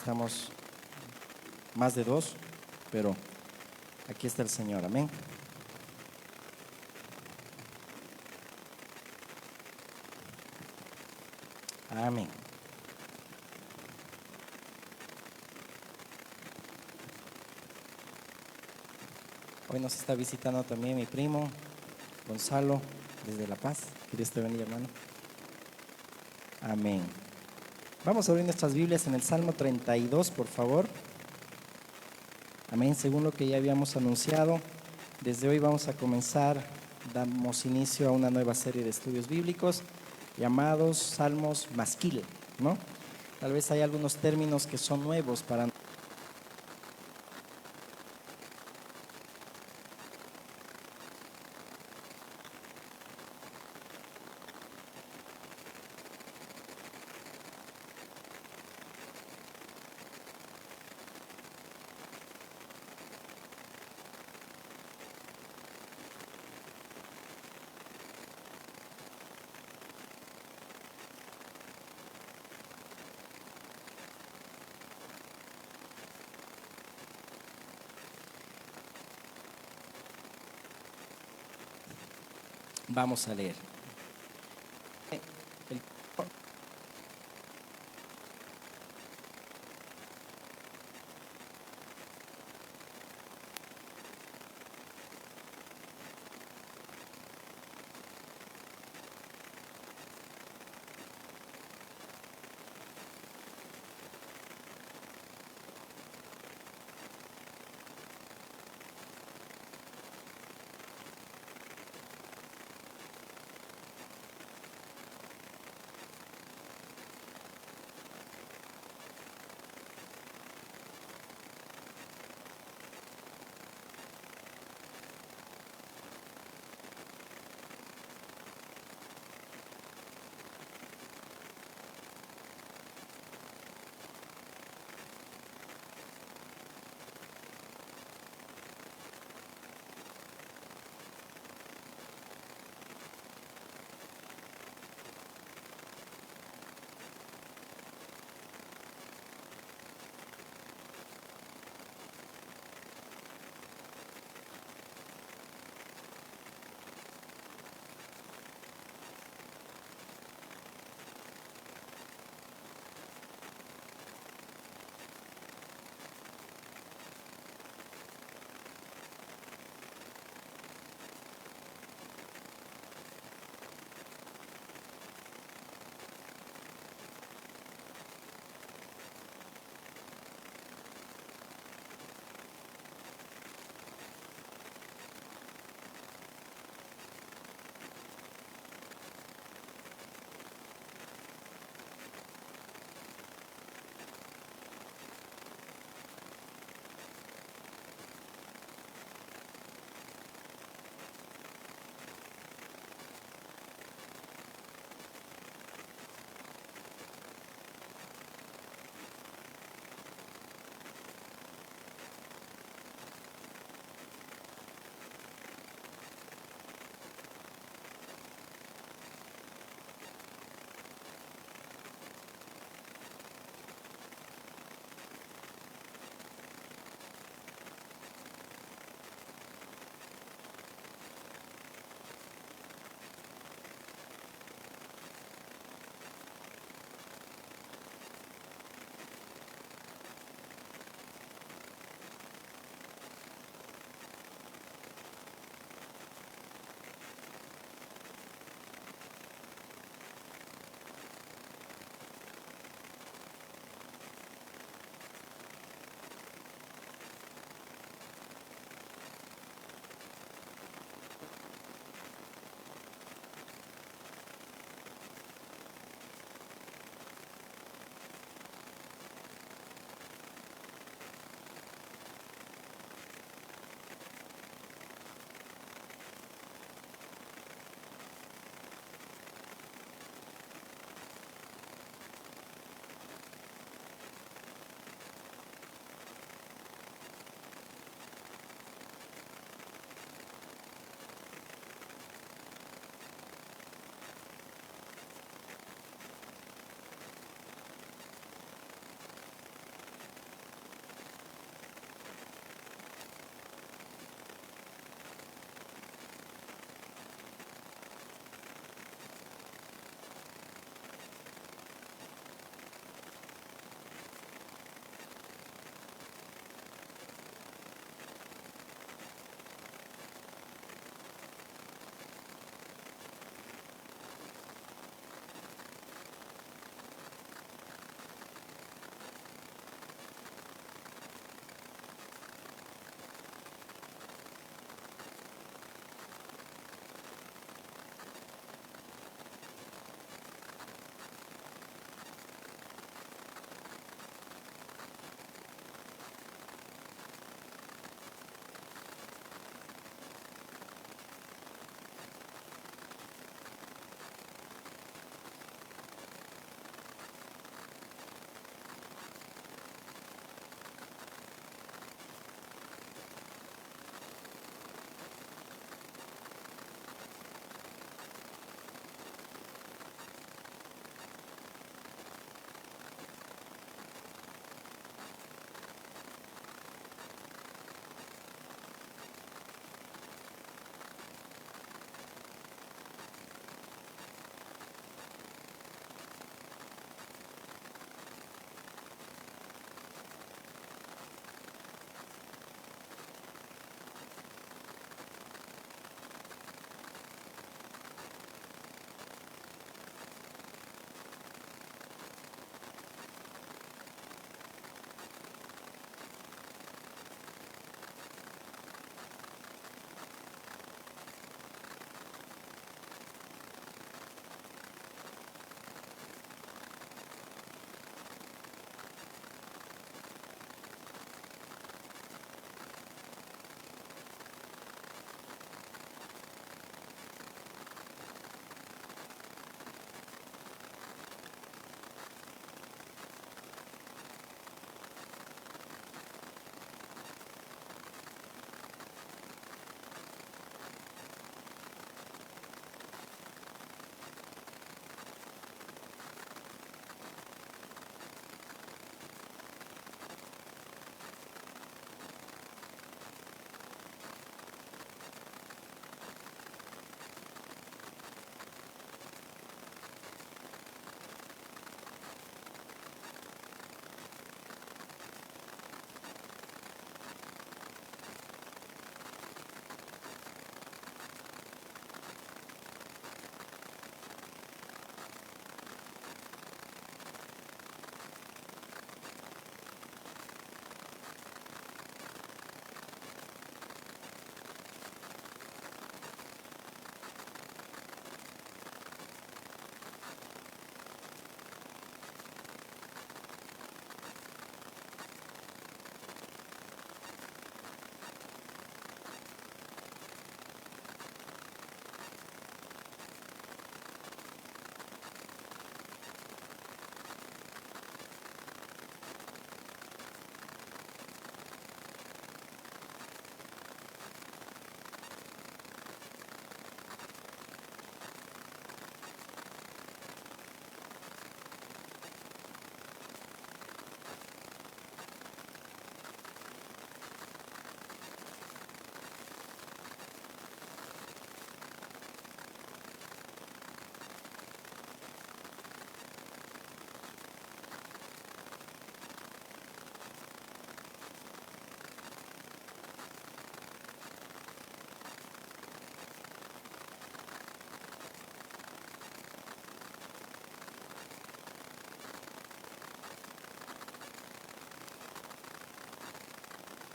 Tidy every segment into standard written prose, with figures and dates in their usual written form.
Estamos más de dos, pero aquí está el Señor, amén. Amén. Hoy nos está visitando también mi primo Gonzalo desde La Paz. Que Dios te bendiga, hermano. Amén. Vamos a abrir nuestras Biblias en el Salmo 32, por favor. Amén. Según lo que ya habíamos anunciado, desde hoy vamos a comenzar, damos inicio a una nueva serie de estudios bíblicos llamados Salmos Masquil, ¿no? Tal vez hay algunos términos que son nuevos para nosotros. Vamos a leer. El-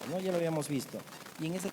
¿no? Ya lo habíamos visto. Y en ese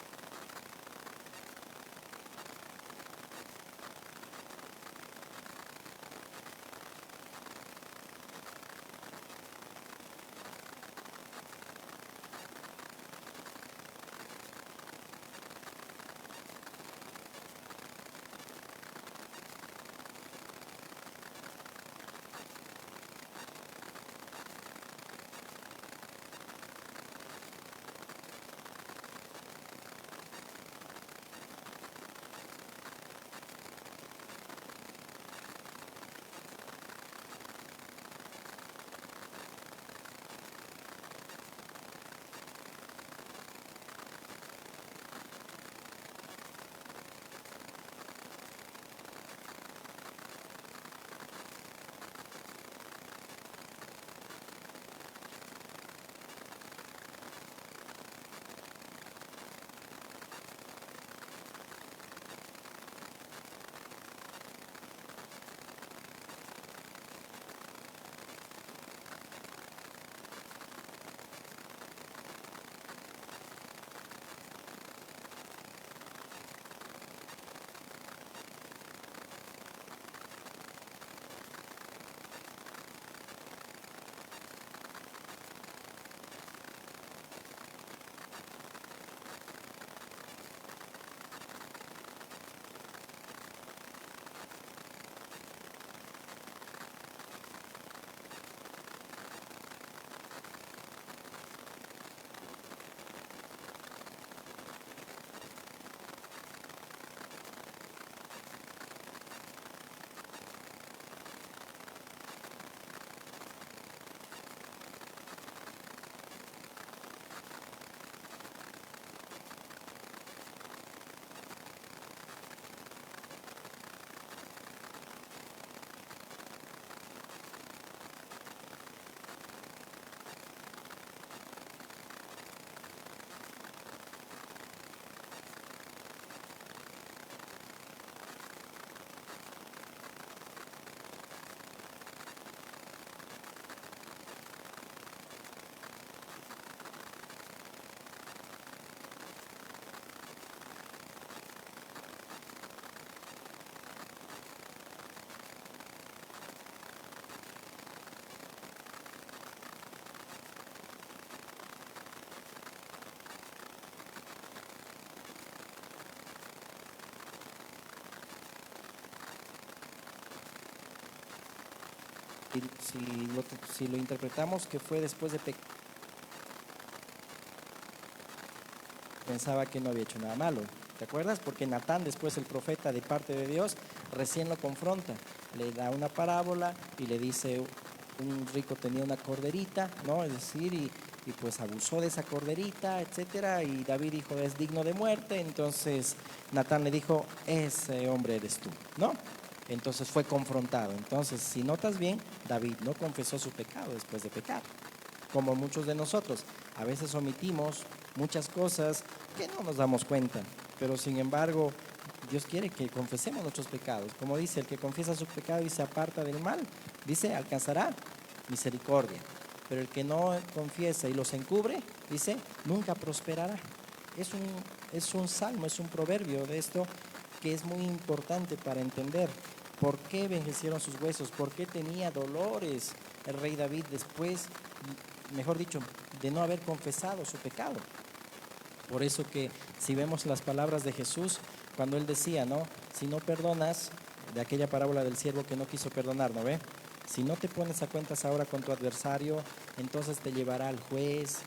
si lo interpretamos que fue después de pecar, pensaba que no había hecho nada malo. ¿Te acuerdas? Porque Natán, después el profeta de parte de Dios, recién lo confronta. Le da una parábola y le dice, un rico tenía una corderita, ¿no? Es decir, y pues abusó de esa corderita, etcétera. Y David dijo, es digno de muerte. Entonces Natán le dijo, ese hombre eres tú, ¿no? Entonces fue confrontado. Entonces, si notas bien, David no confesó su pecado después de pecar, como muchos de nosotros. A veces omitimos muchas cosas que no nos damos cuenta, pero sin embargo, Dios quiere que confesemos nuestros pecados. Como dice, el que confiesa su pecado y se aparta del mal, dice, alcanzará misericordia. Pero el que no confiesa y los encubre, dice, nunca prosperará. Es un salmo, es un proverbio de esto que es muy importante para entender por qué envejecieron sus huesos, por qué tenía dolores el rey David después, mejor dicho, de no haber confesado su pecado. Por eso que si vemos las palabras de Jesús, cuando él decía, ¿no? Si no perdonas, de aquella parábola del siervo que no quiso perdonar, ¿no ve? Si no te pones a cuentas ahora con tu adversario, entonces te llevará al juez,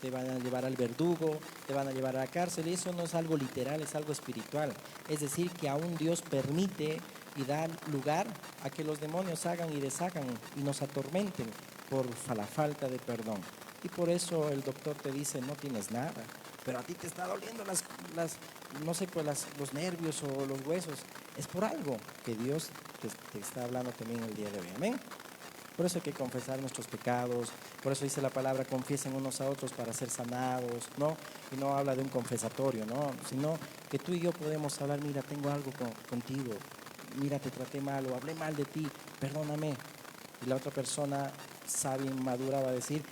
te van a llevar al verdugo, te van a llevar a la cárcel. Y eso no es algo literal, es algo espiritual. Es decir, que aún Dios permite y da lugar a que los demonios hagan y deshagan y nos atormenten por la falta de perdón. Y por eso el doctor te dice, no tienes nada, pero a ti te está doliendo no sé, pues los nervios o los huesos. Es por algo que Dios te está hablando también el día de hoy. Amén. Por eso hay que confesar nuestros pecados. Por eso dice la palabra, confiesen unos a otros para ser sanados, ¿no? Y no habla de un confesatorio, ¿no? Sino que tú y yo podemos hablar, mira, tengo algo contigo. Mira, te traté mal o hablé mal de ti, perdóname. Y la otra persona sabia y madura va a decir,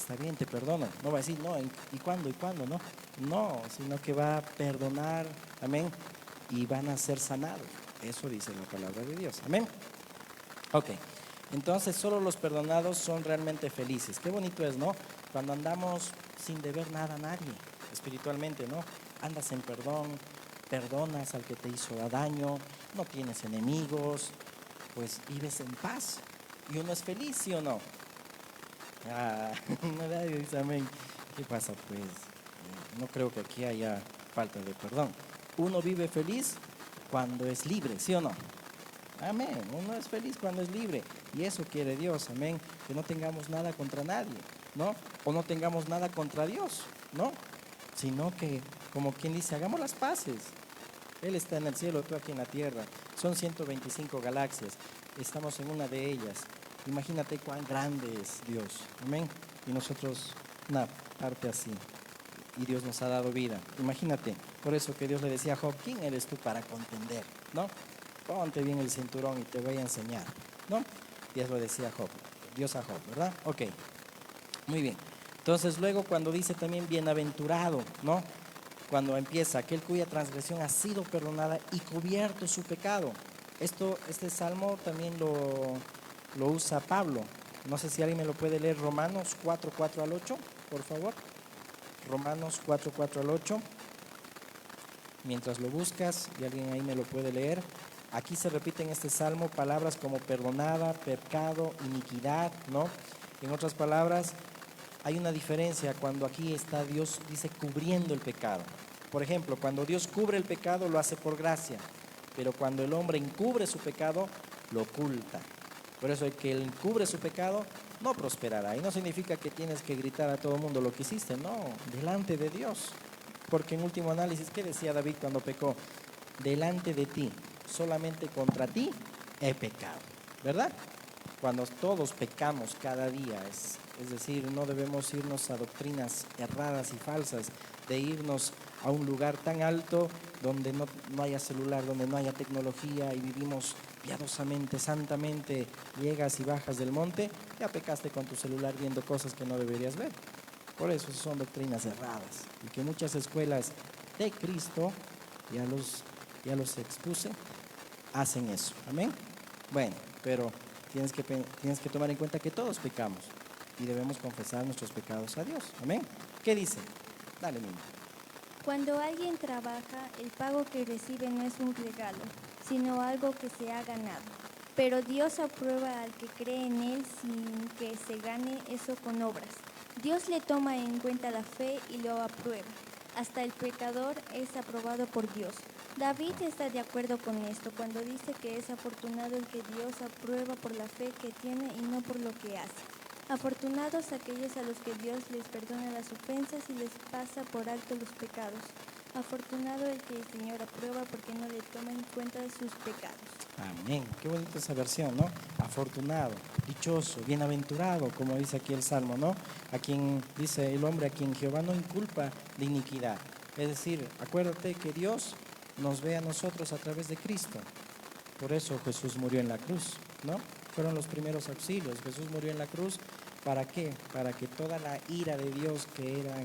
está bien, te perdono. No va a decir, no, ¿y cuándo? ¿Y cuándo? No, no, sino que va a perdonar, amén, y van a ser sanados. Eso dice la palabra de Dios, amén. Ok, entonces solo los perdonados son realmente felices. Qué bonito es, ¿no? Cuando andamos sin deber nada a nadie, espiritualmente, ¿no? Andas en perdón, perdonas al que te hizo daño, no tienes enemigos, pues vives en paz. Y uno es feliz, ¿sí o no? Ah, nadie dice amén. ¿Qué pasa? Pues no creo que aquí haya falta de perdón. Uno vive feliz cuando es libre, ¿sí o no? Amén. Uno es feliz cuando es libre. Y eso quiere Dios, amén. Que no tengamos nada contra nadie, ¿no? O no tengamos nada contra Dios, ¿no? Sino que, como quien dice, hagamos las paces. Él está en el cielo, tú aquí en la tierra. Son 125 galaxias. Estamos en una de ellas. Imagínate cuán grande es Dios, amén. Y nosotros una parte así. Y Dios nos ha dado vida. Imagínate, por eso que Dios le decía a Job, ¿quién eres tú para contender? ¿No? Ponte bien el cinturón y te voy a enseñar, ¿no? Y eso decía Job, Dios a Job, ¿verdad? Ok, muy bien. Entonces luego cuando dice también bienaventurado, ¿no? Cuando empieza, aquel cuya transgresión ha sido perdonada y cubierto su pecado. Este salmo también lo usa Pablo. No sé si alguien me lo puede leer, Romanos 4, 4 al 8, por favor. Romanos 4, 4 al 8. Mientras lo buscas y alguien ahí me lo puede leer. Aquí se repite en este salmo palabras como perdonada, pecado, iniquidad, ¿no? En otras palabras, hay una diferencia cuando aquí está Dios, dice, cubriendo el pecado. Por ejemplo, cuando Dios cubre el pecado, lo hace por gracia, pero cuando el hombre encubre su pecado, lo oculta. Por eso el que encubre su pecado no prosperará. Y no significa que tienes que gritar a todo el mundo lo que hiciste, no, delante de Dios. Porque en último análisis, ¿qué decía David cuando pecó? Delante de ti, solamente contra ti he pecado, ¿verdad? Cuando todos pecamos cada día, es decir, no debemos irnos a doctrinas erradas y falsas, de irnos a un lugar tan alto donde no haya celular, donde no haya tecnología y vivimos piadosamente, santamente, llegas y bajas del monte, ya pecaste con tu celular viendo cosas que no deberías ver. Por eso son doctrinas erradas y que muchas escuelas de Cristo, ya los expuse, hacen eso. Amén. Bueno, pero tienes que tomar en cuenta que todos pecamos y debemos confesar nuestros pecados a Dios. Amén. ¿Qué dice? Dale, niño. Cuando alguien trabaja, el pago que recibe no es un regalo, sino algo que se ha ganado. Pero Dios aprueba al que cree en Él sin que se gane eso con obras. Dios le toma en cuenta la fe y lo aprueba. Hasta el pecador es aprobado por Dios. David está de acuerdo con esto cuando dice que es afortunado el que Dios aprueba por la fe que tiene y no por lo que hace. Afortunados aquellos a los que Dios les perdona las ofensas y les pasa por alto los pecados. Afortunado el que el Señor aprueba porque no le toma en cuenta sus pecados. Amén. Qué bonita esa versión, ¿no? Afortunado, dichoso, bienaventurado, como dice aquí el Salmo, ¿no? A quien dice el hombre a quien Jehová no inculpa de iniquidad. Es decir, acuérdate que Dios nos ve a nosotros a través de Cristo. Por eso Jesús murió en la cruz, ¿no? Fueron los primeros auxilios. Jesús murió en la cruz. ¿Para qué? Para que toda la ira de Dios que era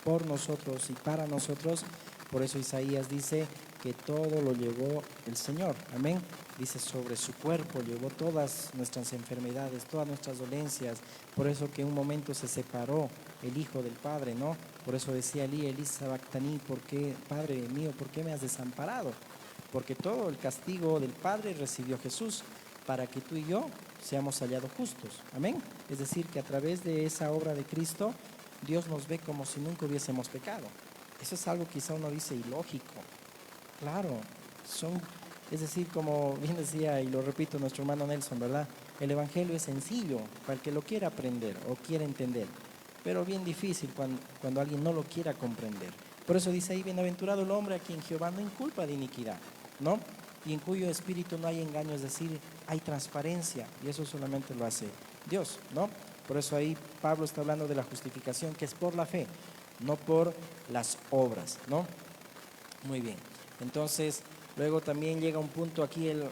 por nosotros y para nosotros, por eso Isaías dice que todo lo llevó el Señor, amén. Dice sobre su cuerpo llevó todas nuestras enfermedades, todas nuestras dolencias. Por eso que en un momento se separó el Hijo del Padre, ¿no? Por eso decía Elí sabactaní, ¿por qué, Padre mío, por qué me has desamparado? Porque todo el castigo del Padre recibió Jesús para que tú y yo seamos hallados justos, amén. Es decir, que a través de esa obra de Cristo, Dios nos ve como si nunca hubiésemos pecado. Eso es algo quizá uno dice ilógico. Claro, es decir, como bien decía y lo repito nuestro hermano Nelson, ¿verdad? El Evangelio es sencillo para el que lo quiera aprender o quiera entender, pero bien difícil cuando alguien no lo quiera comprender. Por eso dice ahí, bienaventurado el hombre a quien Jehová no inculpa de iniquidad, ¿no? Y en cuyo espíritu no hay engaño, es decir, hay transparencia, y eso solamente lo hace Dios, ¿no? Por eso ahí Pablo está hablando de la justificación, que es por la fe, no por las obras, ¿no? Muy bien. Entonces, luego también llega un punto aquí el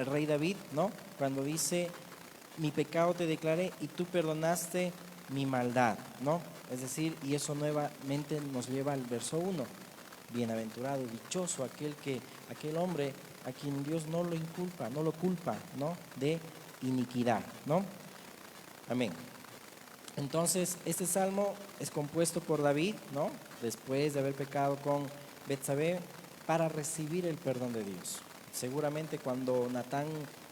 rey David, ¿no? Cuando dice, mi pecado te declaré y tú perdonaste mi maldad, ¿no? Es decir, y eso nuevamente nos lleva al verso 1. Bienaventurado, dichoso aquel hombre a quien Dios no lo inculpa, no lo culpa, ¿no? De iniquidad, ¿no? Amén. Entonces, este salmo es compuesto por David, ¿no? Después de haber pecado con Betsabé, para recibir el perdón de Dios. Seguramente cuando Natán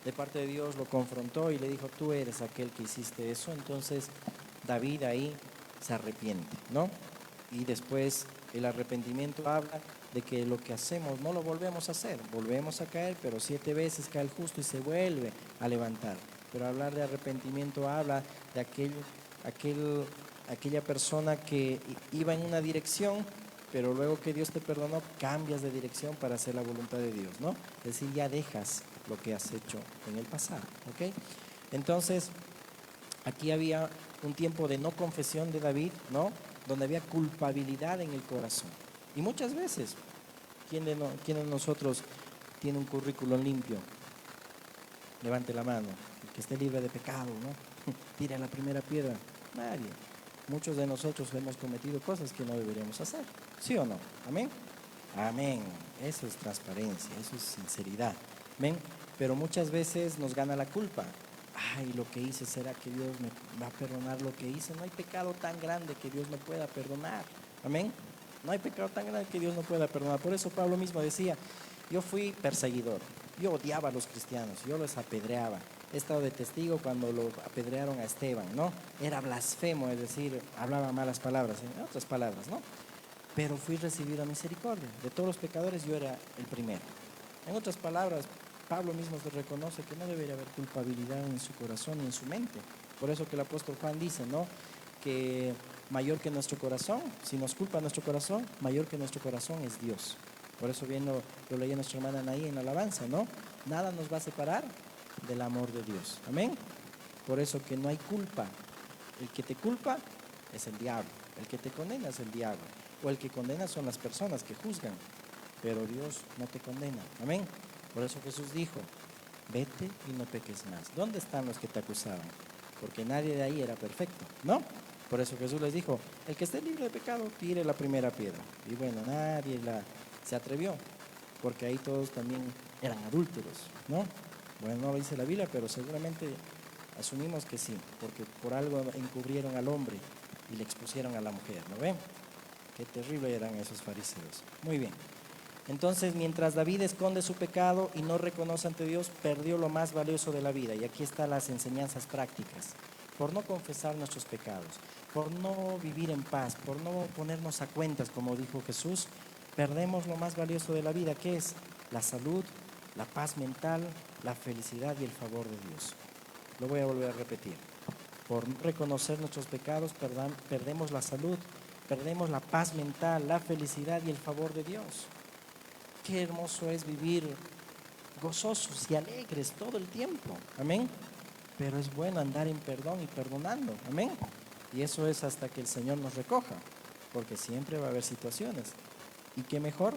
de parte de Dios lo confrontó y le dijo, tú eres aquel que hiciste eso, entonces David ahí se arrepiente, ¿no? Y después el arrepentimiento habla de que lo que hacemos no lo volvemos a hacer, volvemos a caer, pero 7 veces cae el justo y se vuelve a levantar. Pero hablar de arrepentimiento habla de aquella persona que iba en una dirección, pero luego que Dios te perdonó, cambias de dirección para hacer la voluntad de Dios, ¿no? Es decir, ya dejas lo que has hecho en el pasado, ¿ok? Entonces, aquí había un tiempo de no confesión de David, ¿no? Donde había culpabilidad en el corazón. Y muchas veces, ¿quién de nosotros tiene un currículum limpio? Levante la mano, el que esté libre de pecado, ¿no? Tire la primera piedra. Nadie. Muchos de nosotros hemos cometido cosas que no deberíamos hacer. ¿Sí o no? Amén. Amén. Eso es transparencia, eso es sinceridad. Amén. Pero muchas veces nos gana la culpa. Ay, lo que hice, ¿será que Dios me va a perdonar lo que hice? No hay pecado tan grande que Dios no pueda perdonar. Amén. No hay pecado tan grande que Dios no pueda perdonar. Por eso Pablo mismo decía, yo fui perseguidor, yo odiaba a los cristianos, yo los apedreaba. He estado de testigo cuando lo apedrearon a Esteban, ¿no? Era blasfemo, es decir, hablaba malas palabras, en otras palabras, ¿no? Pero fui recibido a misericordia. De todos los pecadores yo era el primero. En otras palabras, Pablo mismo se reconoce que no debería haber culpabilidad en su corazón y en su mente. Por eso que el apóstol Juan dice, ¿no? Que mayor que nuestro corazón, si nos culpa nuestro corazón, mayor que nuestro corazón es Dios. Por eso bien lo leía nuestra hermana Anaí en la alabanza, ¿no? Nada nos va a separar del amor de Dios. Amén. Por eso que no hay culpa. El que te culpa es el diablo. El que te condena es el diablo. O el que condena son las personas que juzgan. Pero Dios no te condena. Amén. Por eso Jesús dijo, vete y no peques más. ¿Dónde están los que te acusaban? Porque nadie de ahí era perfecto, ¿no? Por eso Jesús les dijo, el que esté libre de pecado, tire la primera piedra. Y bueno, nadie se atrevió, porque ahí todos también eran adúlteros, ¿no? Bueno, no lo dice la Biblia, pero seguramente asumimos que sí, porque por algo encubrieron al hombre y le expusieron a la mujer, ¿no ven? Qué terrible eran esos fariseos. Muy bien. Entonces, mientras David esconde su pecado y no reconoce ante Dios, perdió lo más valioso de la vida. Y aquí están las enseñanzas prácticas. Por no confesar nuestros pecados, por no vivir en paz, por no ponernos a cuentas, como dijo Jesús, perdemos lo más valioso de la vida, que es la salud, la paz mental, la felicidad y el favor de Dios. Lo voy a volver a repetir. Por no reconocer nuestros pecados, perdemos la salud, perdemos la paz mental, la felicidad y el favor de Dios. Qué hermoso es vivir gozosos y alegres todo el tiempo. Amén. Pero es bueno andar en perdón y perdonando. Amén. Y eso es hasta que el Señor nos recoja, porque siempre va a haber situaciones. Y qué mejor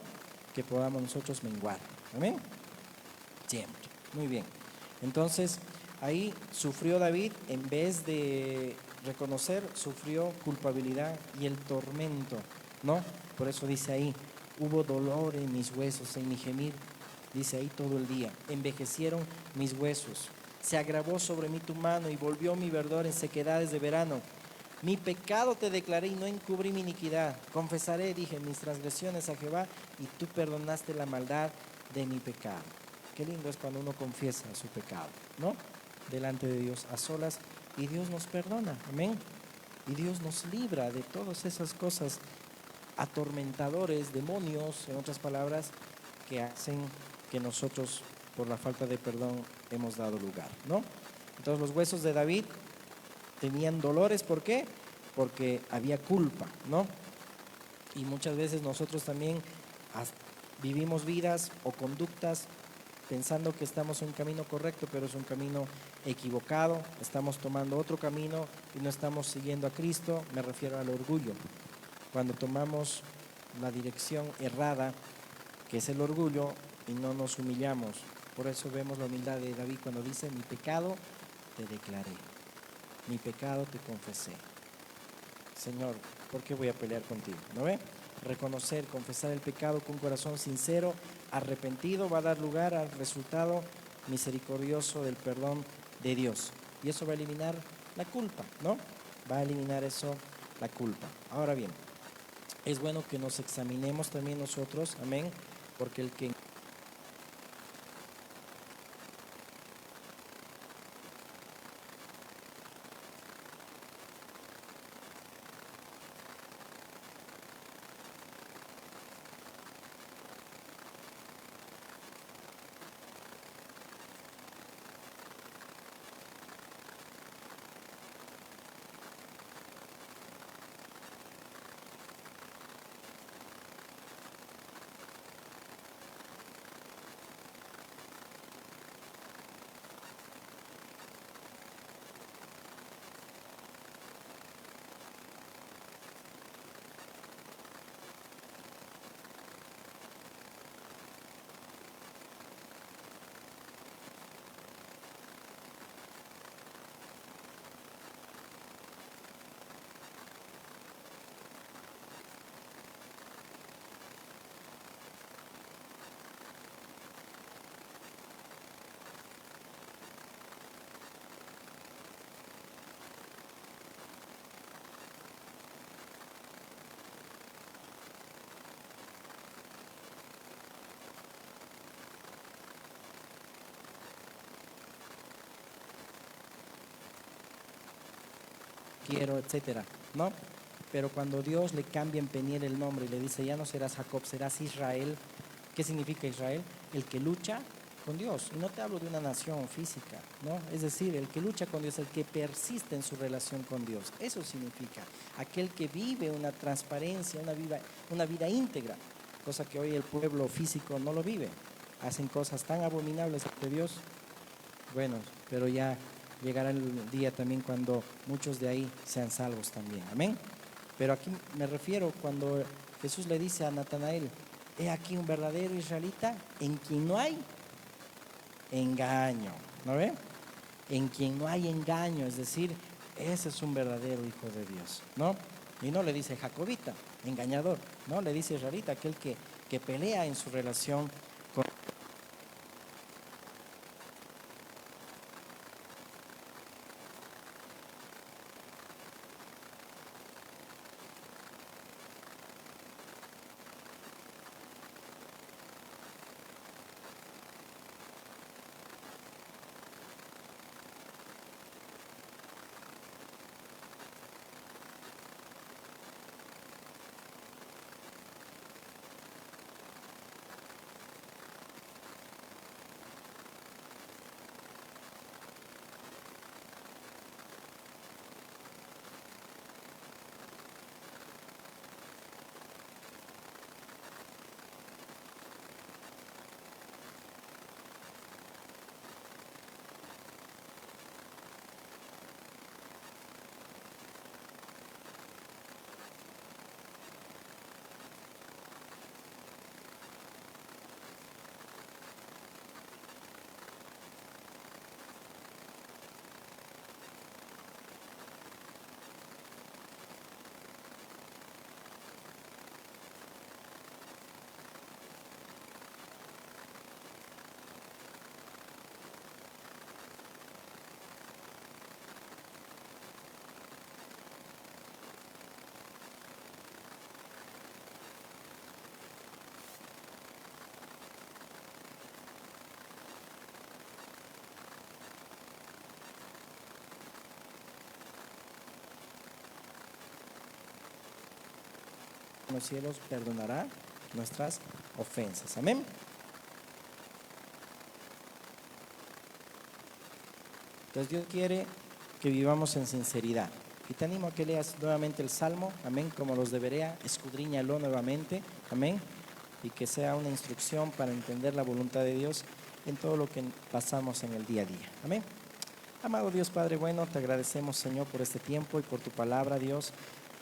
que podamos nosotros menguar. Amén. Siempre. Muy bien. Entonces, ahí sufrió David, en vez de reconocer, sufrió culpabilidad y el tormento, ¿no? Por eso dice ahí, hubo dolor en mis huesos, en mi gemir, dice ahí todo el día. Envejecieron mis huesos. Se agravó sobre mí tu mano y volvió mi verdor en sequedades de verano. Mi pecado te declaré y no encubrí mi iniquidad. Confesaré, dije, mis transgresiones a Jehová y tú perdonaste la maldad de mi pecado. Qué lindo es cuando uno confiesa su pecado, ¿no? Delante de Dios a solas y Dios nos perdona. Amén. Y Dios nos libra de todas esas cosas atormentadores, demonios, en otras palabras, que hacen que nosotros por la falta de perdón hemos dado lugar, ¿no? Entonces los huesos de David tenían dolores, ¿por qué? Porque había culpa, ¿no? Y muchas veces nosotros también vivimos vidas o conductas pensando que estamos en un camino correcto, pero es un camino equivocado, estamos tomando otro camino y no estamos siguiendo a Cristo, me refiero al orgullo. Cuando tomamos la dirección errada, que es el orgullo, y no nos humillamos. Por eso vemos la humildad de David cuando dice, mi pecado te declaré, mi pecado te confesé. Señor, ¿por qué voy a pelear contigo? ¿No ve? Reconocer, confesar el pecado con un corazón sincero, arrepentido, va a dar lugar al resultado misericordioso del perdón de Dios. Y eso va a eliminar la culpa, ¿no? Va a eliminar eso, la culpa. Ahora bien, es bueno que nos examinemos también nosotros, amén, porque el que quiero, etcétera, ¿no? Pero cuando Dios le cambia en Peniel el nombre y le dice, ya no serás Jacob, serás Israel. ¿Qué significa Israel? El que lucha con Dios. Y no te hablo de una nación física, ¿no? Es decir, el que lucha con Dios, el que persiste en su relación con Dios. Eso significa aquel que vive una transparencia, una vida íntegra, cosa que hoy el pueblo físico no lo vive. Hacen cosas tan abominables ante Dios. Bueno, pero ya llegará el día también cuando muchos de ahí sean salvos también. Amén. Pero aquí me refiero cuando Jesús le dice a Natanael, he aquí un verdadero israelita en quien no hay engaño. ¿No ve? En quien no hay engaño, es decir, ese es un verdadero hijo de Dios, ¿no? Y no le dice jacobita, engañador, ¿no? Le dice israelita, aquel que pelea en su relación con los cielos, perdonará nuestras ofensas. Amén. Entonces Dios quiere que vivamos en sinceridad. Y te animo a que leas nuevamente el Salmo, amén, como los debería, escudriñalo nuevamente, amén, y que sea una instrucción para entender la voluntad de Dios en todo lo que pasamos en el día a día. Amén. Amado Dios Padre bueno, te agradecemos, Señor, por este tiempo y por tu palabra, Dios.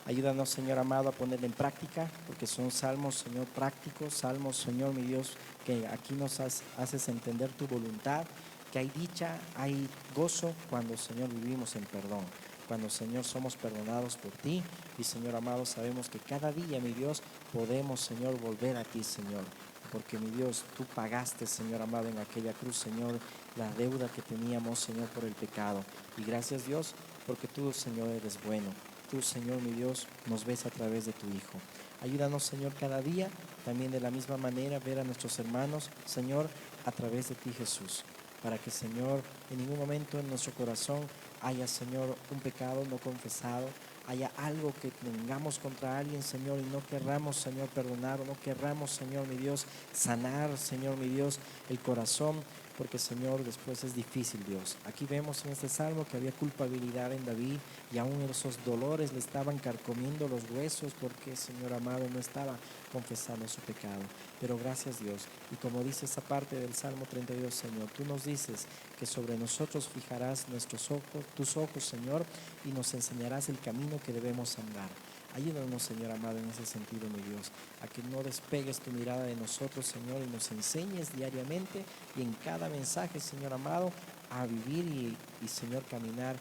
Ayúdanos, Señor amado, a ponerla en práctica, porque son salmos, Señor, prácticos, salmos, Señor, mi Dios, que aquí nos haces entender tu voluntad, que hay dicha, hay gozo cuando, Señor, vivimos en perdón. cuando, Señor, somos perdonados por ti. Y, Señor amado, sabemos que cada día, mi Dios, podemos, Señor, volver a ti, Señor. Porque, mi Dios, tú pagaste, Señor amado, en aquella cruz, Señor, la deuda que teníamos, Señor, por el pecado. Y gracias, Dios, porque tú, Señor, eres bueno. Tú, Señor, mi Dios, nos ves a través de tu Hijo. Ayúdanos, Señor, cada día, también de la misma manera, ver a nuestros hermanos, Señor, a través de ti, Jesús. Para que, Señor, en ningún momento en nuestro corazón haya, Señor, un pecado no confesado, haya algo que tengamos contra alguien, Señor, y no querramos, Señor, perdonar, o no querramos, Señor, mi Dios, sanar, Señor, mi Dios, el corazón, porque, Señor, después es difícil, Dios. Aquí vemos en este salmo que había culpabilidad en David y aún esos dolores le estaban carcomiendo los huesos porque, Señor amado, no estaba confesando su pecado. Pero gracias, Dios. Y como dice esa parte del Salmo 32, Señor, tú nos dices que sobre nosotros fijarás nuestros ojos, tus ojos, Señor, y nos enseñarás el camino que debemos andar. Ayúdanos, Señor amado, en ese sentido, mi Dios, a que no despegues tu mirada de nosotros, Señor, y nos enseñes diariamente y en cada mensaje, Señor amado, a vivir y Señor, caminar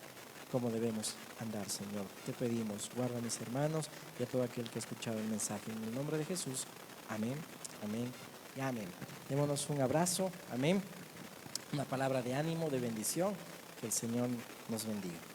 como debemos andar, Señor. Te pedimos, guarda a mis hermanos y a todo aquel que ha escuchado el mensaje. En el nombre de Jesús, amén, amén y amén. Démonos un abrazo, amén, una palabra de ánimo, de bendición, que el Señor nos bendiga.